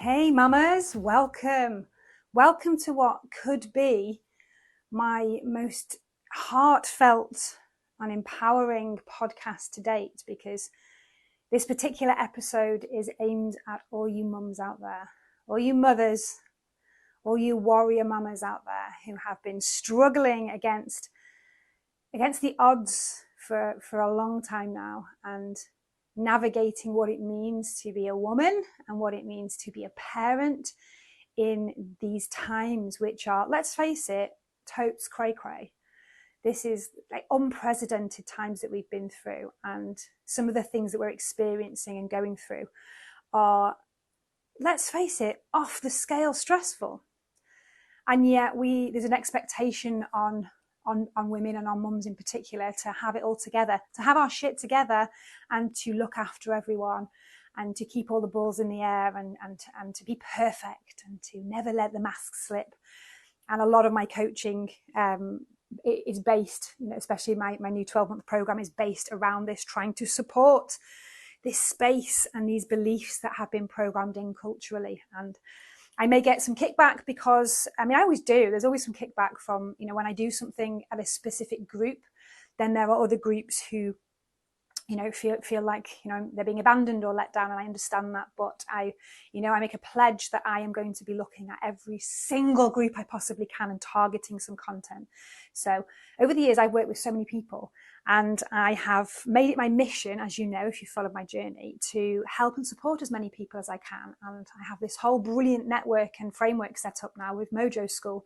Hey mamas, welcome. Welcome to what could be my most heartfelt and empowering podcast to date, because this particular episode is aimed at all you mums out there, all you mothers, all you warrior mamas out there who have been struggling against the odds for a long time now, and navigating what it means to be a woman and what it means to be a parent in these times, which are, let's face it, totes cray cray. This is like unprecedented times that we've been through, and some of the things that we're experiencing and going through are, let's face it, off the scale stressful. And yet there's an expectation on women and on mums in particular to have it all together, to have our shit together, and to look after everyone, and to keep all the balls in the air, and to be perfect, and to never let the mask slip. And a lot of my coaching is based, especially my new 12-month program is based around this, trying to support this space and these beliefs that have been programmed in culturally. And I may get some kickback because, I always do. There's always some kickback from, when I do something at a specific group, then there are other groups who, feel like, they're being abandoned or let down. And I understand that. But I make a pledge that I am going to be looking at every single group I possibly can and targeting some content. So over the years, I've worked with so many people, and I have made it my mission, as you know, if you followed my journey, to help and support as many people as I can. And I have this whole brilliant network and framework set up now with Mojo School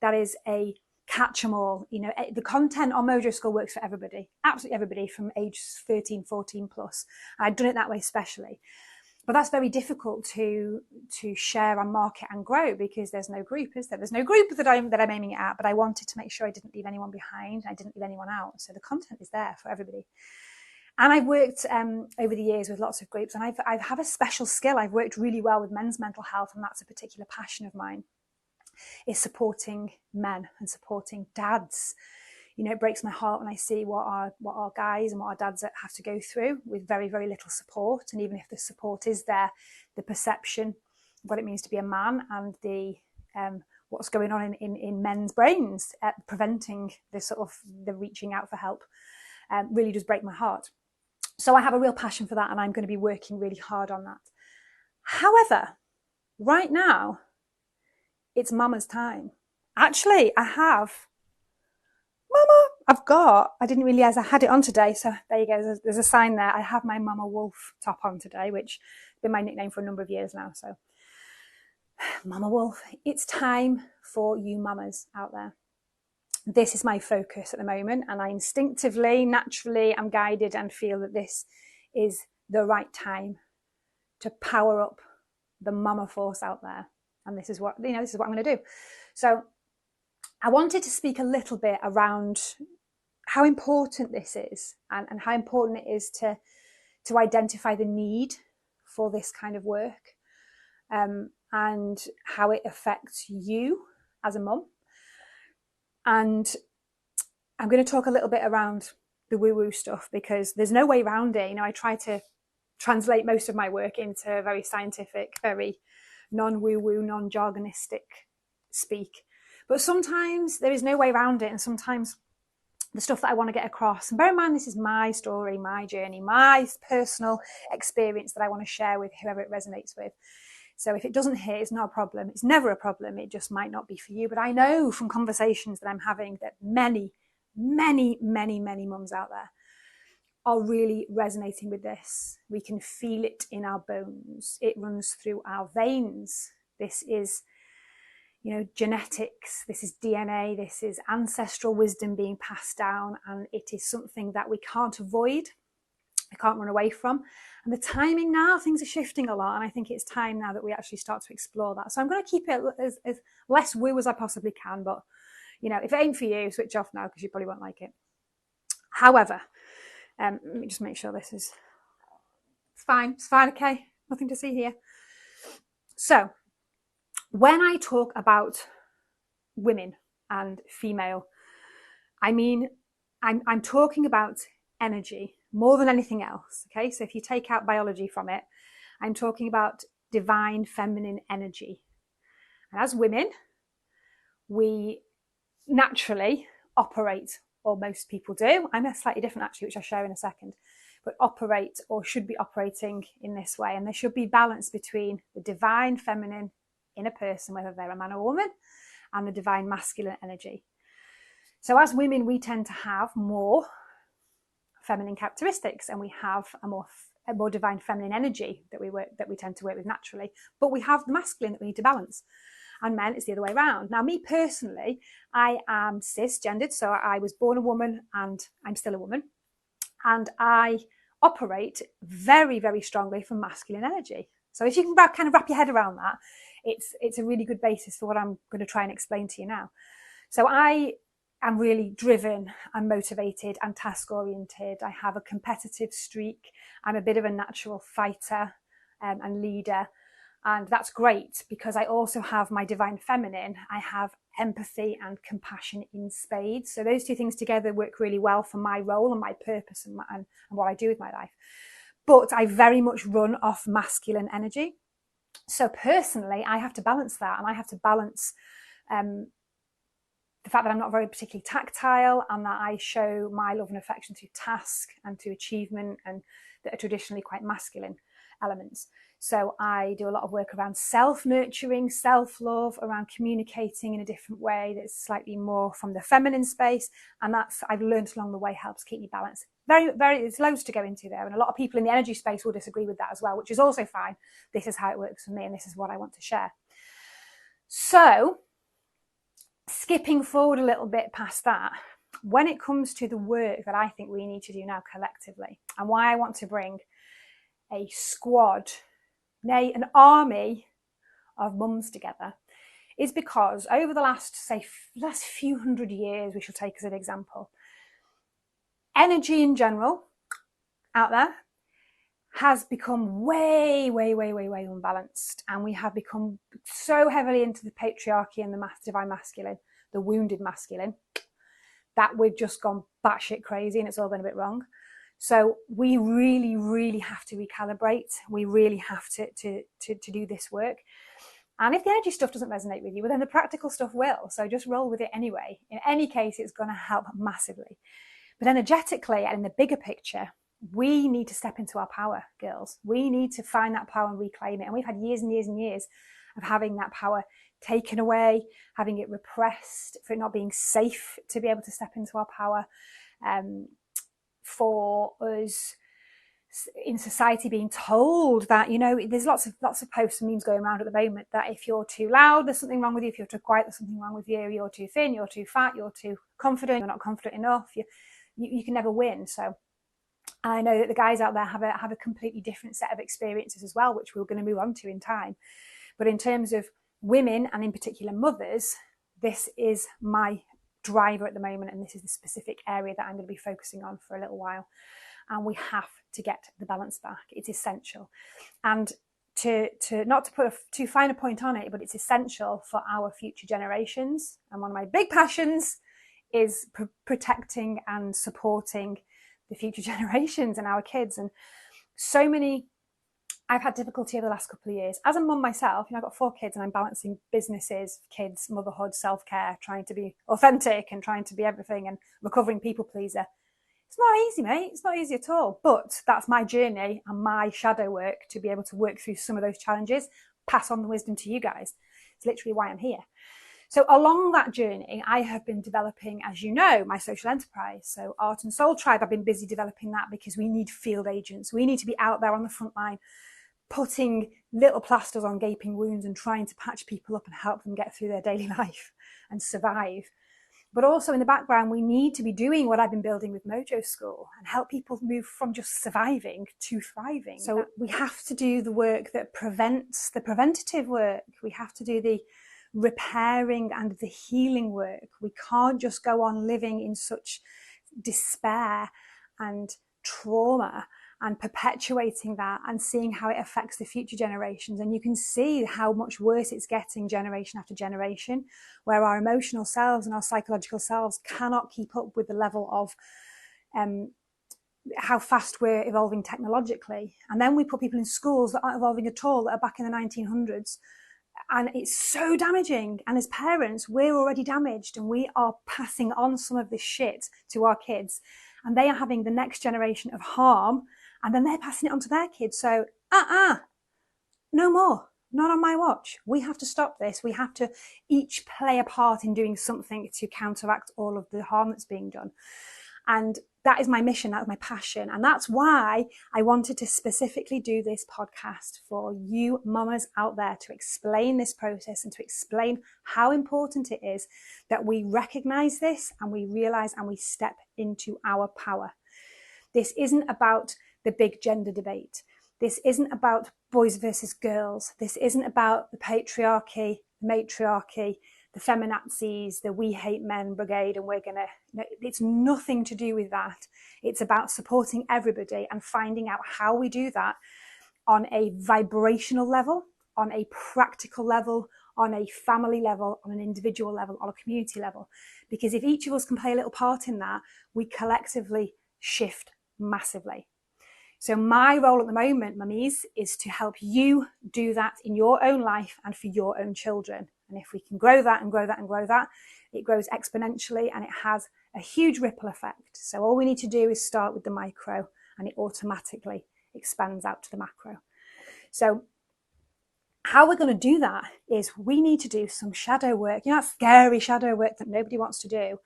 that is a catch them all. The content on Mojo School works for everybody, absolutely everybody from age 13, 14 plus. And I've done it that way specially. But that's very difficult to share and market and grow, because there's no group, is there? There's no group that I'm aiming it at, but I wanted to make sure I didn't leave anyone behind. I didn't leave anyone out. So the content is there for everybody. And I've worked over the years with lots of groups, and I have a special skill. I've worked really well with men's mental health, and that's a particular passion of mine, is supporting men and supporting dads. It breaks my heart when I see what our guys and what our dads have to go through with very, very little support. And even if the support is there, the perception of what it means to be a man, and the what's going on in men's brains preventing the reaching out for help really does break my heart. So I have a real passion for that, and I'm going to be working really hard on that. However, right now, it's mama's time. Actually, I didn't realize I had it on today. So there you go. There's a sign there. I have my Mama Wolf top on today, which has been my nickname for a number of years now. So Mama Wolf, it's time for you mamas out there. This is my focus at the moment, and I instinctively, naturally, am guided and feel that this is the right time to power up the mama force out there. And this is what I'm going to do. So I wanted to speak a little bit around how important this is, and how important it is to identify the need for this kind of work, and how it affects you as a mum. And I'm going to talk a little bit around the woo-woo stuff, because there's no way around it. I try to translate most of my work into very scientific, very non-woo-woo, non-jargonistic speak. But sometimes there is no way around it, and sometimes the stuff that I want to get across, and bear in mind, this is my story, my journey, my personal experience that I want to share with whoever it resonates with. So if it doesn't hit, it's not a problem. It's never a problem. It just might not be for you. But I know from conversations that I'm having that many, many, many, many mums out there are really resonating with this. We can feel it in our bones. It runs through our veins. This is, genetics. This is DNA. This is ancestral wisdom being passed down. And it is something that we can't avoid. We can't run away from. And the timing now, things are shifting a lot. And I think it's time now that we actually start to explore that. So I'm going to keep it as less woo as I possibly can. But, if it ain't for you, switch off now, because you probably won't like it. However, let me just make sure this is, it's fine, okay, nothing to see here. So when I talk about women and female, I'm talking about energy more than anything else. Okay, so if you take out biology from it, I'm talking about divine feminine energy. And as women, we naturally operate, or most people do, I'm slightly different actually, which I'll show in a second, but operate or should be operating in this way. And there should be balance between the divine feminine in a person, whether they're a man or a woman, and the divine masculine energy. So as women, we tend to have more feminine characteristics, and we have a more divine feminine energy that we tend to work with naturally, but we have the masculine that we need to balance. And men, it's the other way around. Now, me personally, I am cisgendered, so I was born a woman and I'm still a woman, and I operate very, very strongly from masculine energy. So if you can kind of wrap your head around that, it's a really good basis for what I'm going to try and explain to you now. So I am really driven and motivated and task oriented. I have a competitive streak. I'm a bit of a natural fighter and leader. And that's great because I also have my divine feminine. I have empathy and compassion in spades. So those two things together work really well for my role and my purpose and what I do with my life. But I very much run off masculine energy. So personally, I have to balance that, and I have to balance the fact that I'm not very particularly tactile, and that I show my love and affection through task and through achievement, and that are traditionally quite masculine elements. So I do a lot of work around self-nurturing, self-love, around communicating in a different way that's slightly more from the feminine space. And that's, I've learned along the way, helps keep me balanced. There's loads to go into there. And a lot of people in the energy space will disagree with that as well, which is also fine. This is how it works for me, and this is what I want to share. So skipping forward a little bit past that, when it comes to the work that I think we need to do now collectively, and why I want to bring a squad, nay, an army of mums together, is because over the last few hundred years, we shall take as an example, energy in general out there has become way, way, way, way, way unbalanced. And we have become so heavily into the patriarchy and the divine masculine, the wounded masculine, that we've just gone batshit crazy and it's all been a bit wrong. So we really, really have to recalibrate. We really have to do this work. And if the energy stuff doesn't resonate with you, well, then the practical stuff will. So just roll with it anyway. In any case, it's going to help massively. But energetically and in the bigger picture, we need to step into our power, girls. We need to find that power and reclaim it. And we've had years and years and years of having that power taken away, having it repressed, for it not being safe to be able to step into our power. For us in society being told that, you know, there's lots of posts and memes going around at the moment that if you're too loud, there's something wrong with you. If you're too quiet, there's something wrong with you. You're too thin, you're too fat, you're too confident, you're not confident enough. You can never win. So I know that the guys out there have a completely different set of experiences as well, which we're going to move on to in time. But in terms of women, and in particular mothers, this is my driver at the moment, and this is the specific area that I'm going to be focusing on for a little while. And we have to get the balance back. It's essential. And to not to put too fine a point on it, but it's essential for our future generations. And one of my big passions is protecting and supporting the future generations and our kids. And so many, I've had difficulty over the last couple of years. As a mum myself, you know, I've got 4 kids and I'm balancing businesses, kids, motherhood, self-care, trying to be authentic and trying to be everything, and recovering people pleaser. It's not easy, mate. It's not easy at all. But that's my journey and my shadow work to be able to work through some of those challenges, pass on the wisdom to you guys. It's literally why I'm here. So along that journey, I have been developing, as you know, my social enterprise. So Art and Soul Tribe, I've been busy developing that because we need field agents. We need to be out there on the front line, putting little plasters on gaping wounds and trying to patch people up and help them get through their daily life and survive. But also in the background, we need to be doing what I've been building with Mojo School and help people move from just surviving to thriving. So we have to do the work that prevents, the preventative work. We have to do the repairing and the healing work. We can't just go on living in such despair and trauma and perpetuating that and seeing how it affects the future generations. And you can see how much worse it's getting generation after generation, where our emotional selves and our psychological selves cannot keep up with the level of how fast we're evolving technologically. And then we put people in schools that aren't evolving at all, that are back in the 1900s. And it's so damaging. And as parents, we're already damaged, and we are passing on some of this shit to our kids. And they are having the next generation of harm, and then they're passing it on to their kids. So, no more. Not on my watch. We have to stop this. We have to each play a part in doing something to counteract all of the harm that's being done. And that is my mission. That is my passion. And that's why I wanted to specifically do this podcast for you mamas out there, to explain this process and to explain how important it is that we recognize this and we realize and we step into our power. This isn't about the big gender debate. This isn't about boys versus girls. This isn't about the patriarchy, the matriarchy, the feminazis, the we hate men brigade, and it's nothing to do with that. It's about supporting everybody and finding out how we do that on a vibrational level, on a practical level, on a family level, on an individual level, on a community level. Because if each of us can play a little part in that, we collectively shift massively. So my role at the moment, mummies, is to help you do that in your own life and for your own children. And if we can grow that and grow that and grow that, it grows exponentially and it has a huge ripple effect. So all we need to do is start with the micro, and it automatically expands out to the macro. So how we're going to do that is we need to do some shadow work. You know, that scary shadow work that nobody wants to do.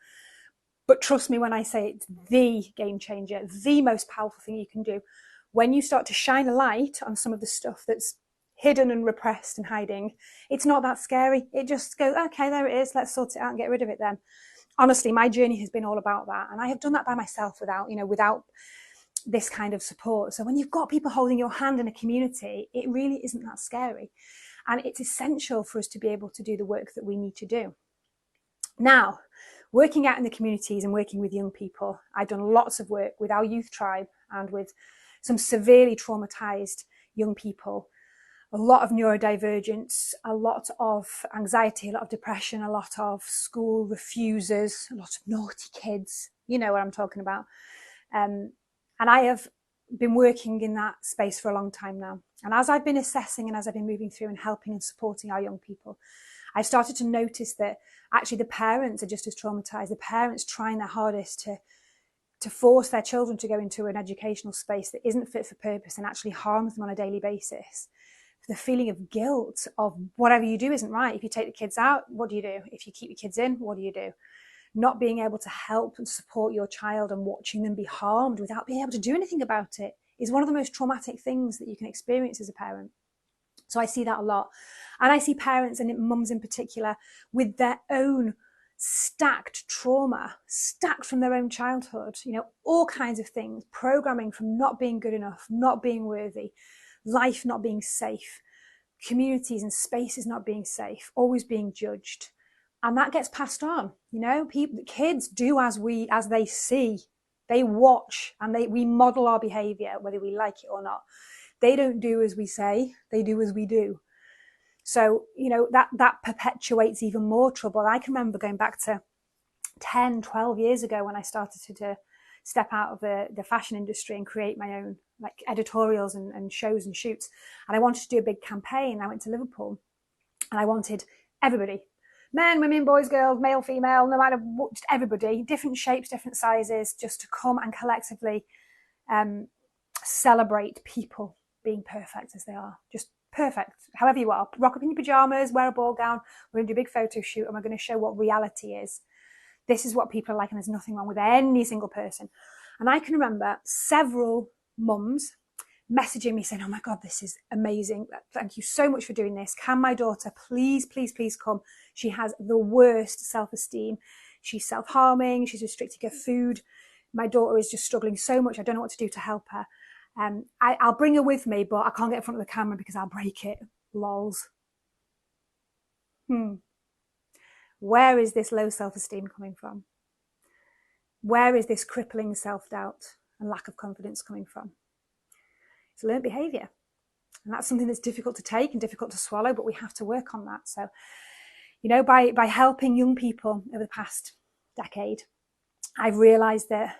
But trust me when I say it's the game changer, the most powerful thing you can do. When you start to shine a light on some of the stuff that's hidden and repressed and hiding, it's not that scary. It just goes, okay, there it is. Let's sort it out and get rid of it then. Honestly, my journey has been all about that. And I have done that by myself without this kind of support. So when you've got people holding your hand in a community, it really isn't that scary. And it's essential for us to be able to do the work that we need to do. Now, working out in the communities and working with young people, I've done lots of work with our youth tribe and with some severely traumatized young people, a lot of neurodivergence, a lot of anxiety, a lot of depression, a lot of school refusers, a lot of naughty kids. You know what I'm talking about. And I have been working in that space for a long time now. And as I've been assessing and as I've been moving through and helping and supporting our young people, I've started to notice that actually the parents are just as traumatized. The parents trying their hardest to force their children to go into an educational space that isn't fit for purpose and actually harms them on a daily basis. The feeling of guilt of whatever you do isn't right. If you take the kids out, what do you do? If you keep your kids in, what do you do? Not being able to help and support your child and watching them be harmed without being able to do anything about it is one of the most traumatic things that you can experience as a parent. So I see that a lot. And I see parents and mums in particular with their own stacked trauma, stacked from their own childhood, all kinds of things, programming from not being good enough, not being worthy, life not being safe, communities and spaces not being safe, always being judged. And that gets passed on. Kids do as they see. They watch and we model our behavior, whether we like it or not. They don't do as we say, they do as we do. So, that perpetuates even more trouble. I can remember going back to 10, 12 years ago when I started to step out of the fashion industry and create my own editorials and shows and shoots. And I wanted to do a big campaign. I went to Liverpool and I wanted everybody, men, women, boys, girls, male, female, no matter what, just everybody, different shapes, different sizes, just to come and collectively celebrate people being perfect as they are. Just perfect, however you are. Rock up in your pajamas, wear a ball gown. We're going to do a big photo shoot and we're going to show what reality is. This is what people are like, and there's nothing wrong with any single person. And I can remember several mums messaging me saying, oh my God, this is amazing. Thank you so much for doing this. Can my daughter please, please, please come? She has the worst self-esteem. She's self-harming. She's restricting her food. My daughter is just struggling so much. I don't know what to do to help her. I'll bring her with me, but I can't get in front of the camera because I'll break it. Lols. Where is this low self-esteem coming from? Where is this crippling self-doubt and lack of confidence coming from? It's learned behavior. And that's something that's difficult to take and difficult to swallow, but we have to work on that. So, by helping young people over the past decade, I've realized that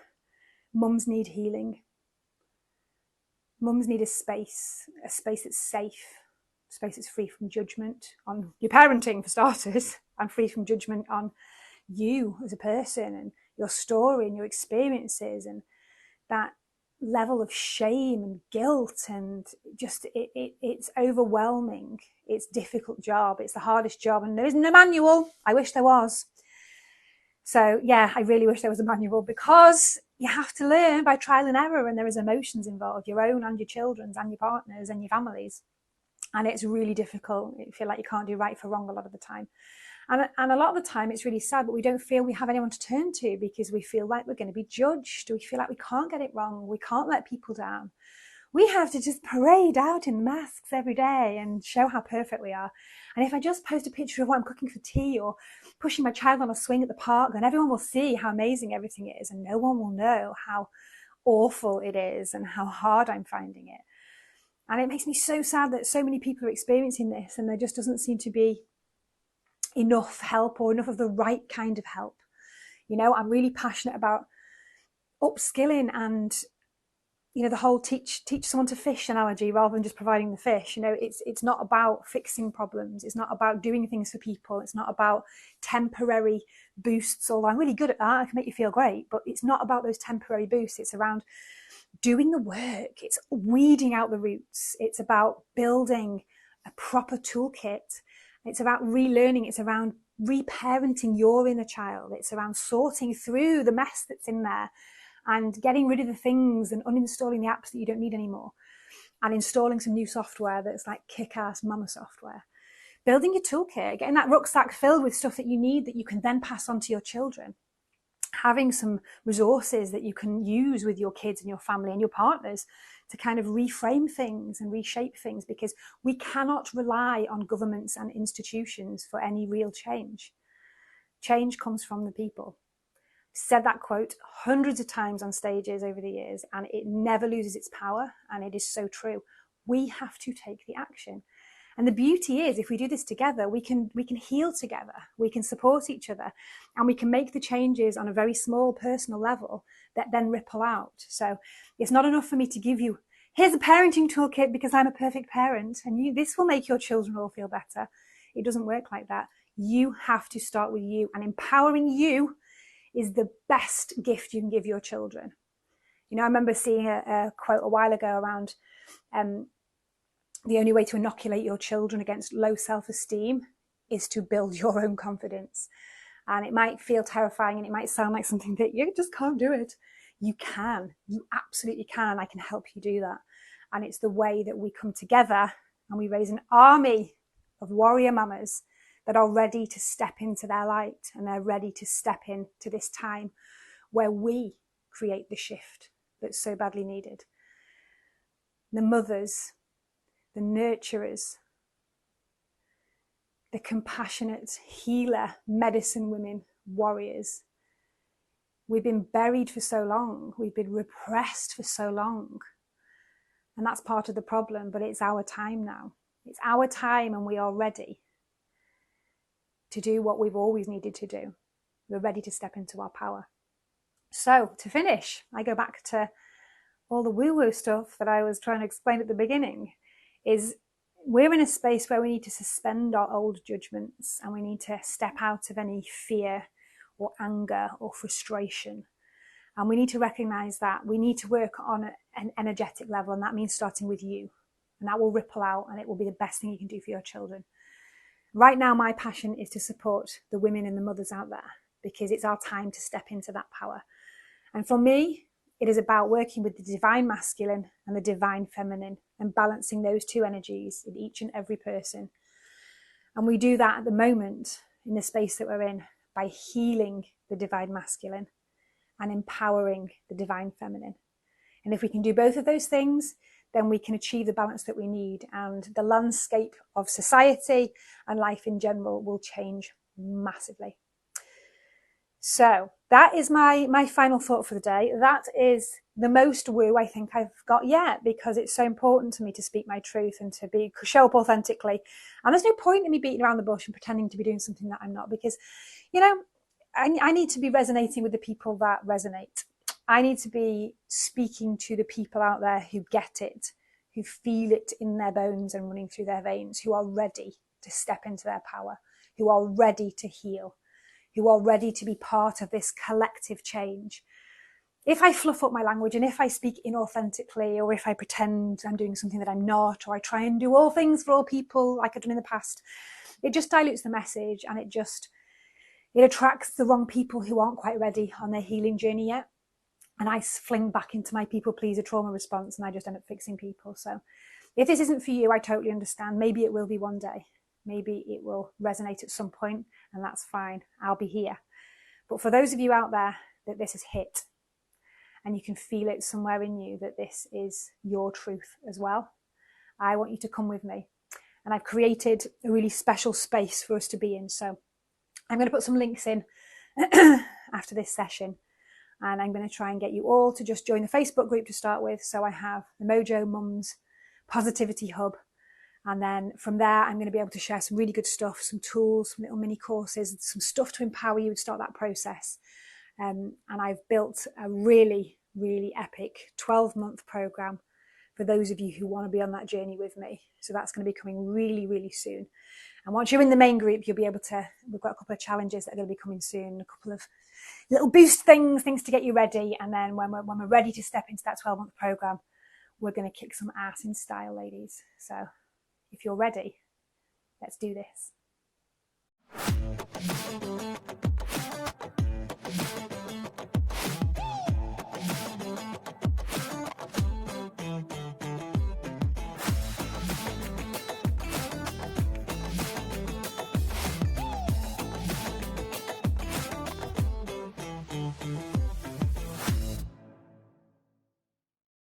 mums need healing. Mums need a space that's safe, a space that's free from judgment on your parenting, for starters, and free from judgment on you as a person and your story and your experiences, and that level of shame and guilt, and just it's overwhelming. It's a difficult job. It's the hardest job, and there isn't a manual. I wish there was. So yeah, I really wish there was a manual, because you have to learn by trial and error, and there is emotions involved, your own and your children's and your partners and your families. And it's really difficult. You feel like you can't do right for wrong a lot of the time. And a lot of the time it's really sad, but we don't feel we have anyone to turn to, because we feel like we're going to be judged. We feel like we can't get it wrong. We can't let people down. We have to just parade out in masks every day and show how perfect we are. And if I just post a picture of what I'm cooking for tea or pushing my child on a swing at the park, then everyone will see how amazing everything is, and no one will know how awful it is and how hard I'm finding it. And it makes me so sad that so many people are experiencing this, and there just doesn't seem to be enough help, or enough of the right kind of help. You know, I'm really passionate about upskilling and, you know, the whole teach someone to fish analogy rather than just providing the fish. You know, it's not about fixing problems. It's not about doing things for people. It's not about temporary boosts, although I'm really good at that. I can make you feel great, but it's not about those temporary boosts. It's around doing the work. It's weeding out the roots. It's about building a proper toolkit. It's about relearning. It's around reparenting your inner child. It's around sorting through the mess that's in there and getting rid of the things and uninstalling the apps that you don't need anymore, and installing some new software that's like kick-ass mama software. Building your toolkit, getting that rucksack filled with stuff that you need that you can then pass on to your children. Having some resources that you can use with your kids and your family and your partners to kind of reframe things and reshape things, because we cannot rely on governments and institutions for any real change. Change comes from the people. Said that quote hundreds of times on stages over the years, and it never loses its power, and it is so true. We have to take the action. And the beauty is, if we do this together, we can heal together, we can support each other, and we can make the changes on a very small personal level that then ripple out. So it's not enough for me to give you, here's a parenting toolkit because I'm a perfect parent, and this will make your children all feel better. It doesn't work like that. You have to start with you, and empowering you is the best gift you can give your children. You know, I remember seeing a quote a while ago around the only way to inoculate your children against low self-esteem is to build your own confidence. And it might feel terrifying, and it might sound like something that you just can't do it. You can. You absolutely can. I can help you do that. And it's the way that we come together and we raise an army of warrior mamas that are ready to step into their light, and they're ready to step into this time where we create the shift that's so badly needed. The mothers, the nurturers, the compassionate healer, medicine women, warriors. We've been buried for so long. We've been repressed for so long. And that's part of the problem, but it's our time now. It's our time, and we are ready to do what we've always needed to do. We're ready to step into our power. So to finish, I go back to all the woo-woo stuff that I was trying to explain at the beginning. Is we're in a space where we need to suspend our old judgments, and we need to step out of any fear or anger or frustration. And we need to recognize that we need to work on an energetic level, and that means starting with you. And that will ripple out, and it will be the best thing you can do for your children. Right now, my passion is to support the women and the mothers out there, because it's our time to step into that power. And for me, it is about working with the divine masculine and the divine feminine, and balancing those two energies in each and every person. And we do that at the moment in the space that we're in by healing the divine masculine and empowering the divine feminine. And if we can do both of those things, then we can achieve the balance that we need, and the landscape of society and life in general will change massively. So that is my final thought for the day. That is the most woo I think I've got yet, because it's so important to me to speak my truth and to show up authentically. And there's no point in me beating around the bush and pretending to be doing something that I'm not, because, you know, I need to be resonating with the people that resonate. I need to be speaking to the people out there who get it, who feel it in their bones and running through their veins, who are ready to step into their power, who are ready to heal, who are ready to be part of this collective change. If I fluff up my language and if I speak inauthentically, or if I pretend I'm doing something that I'm not, or I try and do all things for all people like I've done in the past, it just dilutes the message, and it attracts the wrong people who aren't quite ready on their healing journey yet. And I fling back into my people pleaser trauma response, and I just end up fixing people. So if this isn't for you, I totally understand. Maybe it will be one day. Maybe it will resonate at some point, and that's fine. I'll be here. But for those of you out there that this has hit, and you can feel it somewhere in you that this is your truth as well, I want you to come with me. And I've created a really special space for us to be in. So I'm going to put some links in after this session. And I'm going to try and get you all to just join the Facebook group to start with. So I have the Mojo Mums Positivity Hub. And then from there, I'm going to be able to share some really good stuff, some tools, some little mini courses, some stuff to empower you to start that process. And I've built a really, really epic 12-month program for those of you who want to be on that journey with me. So that's going to be coming really, really soon. And once you're in the main group, you'll be able to, we've got a couple of challenges that are going to be coming soon, a couple of little boost things to get you ready. And then when we're ready to step into that 12-month program, we're going to kick some ass in style, ladies. So if you're ready, let's do this.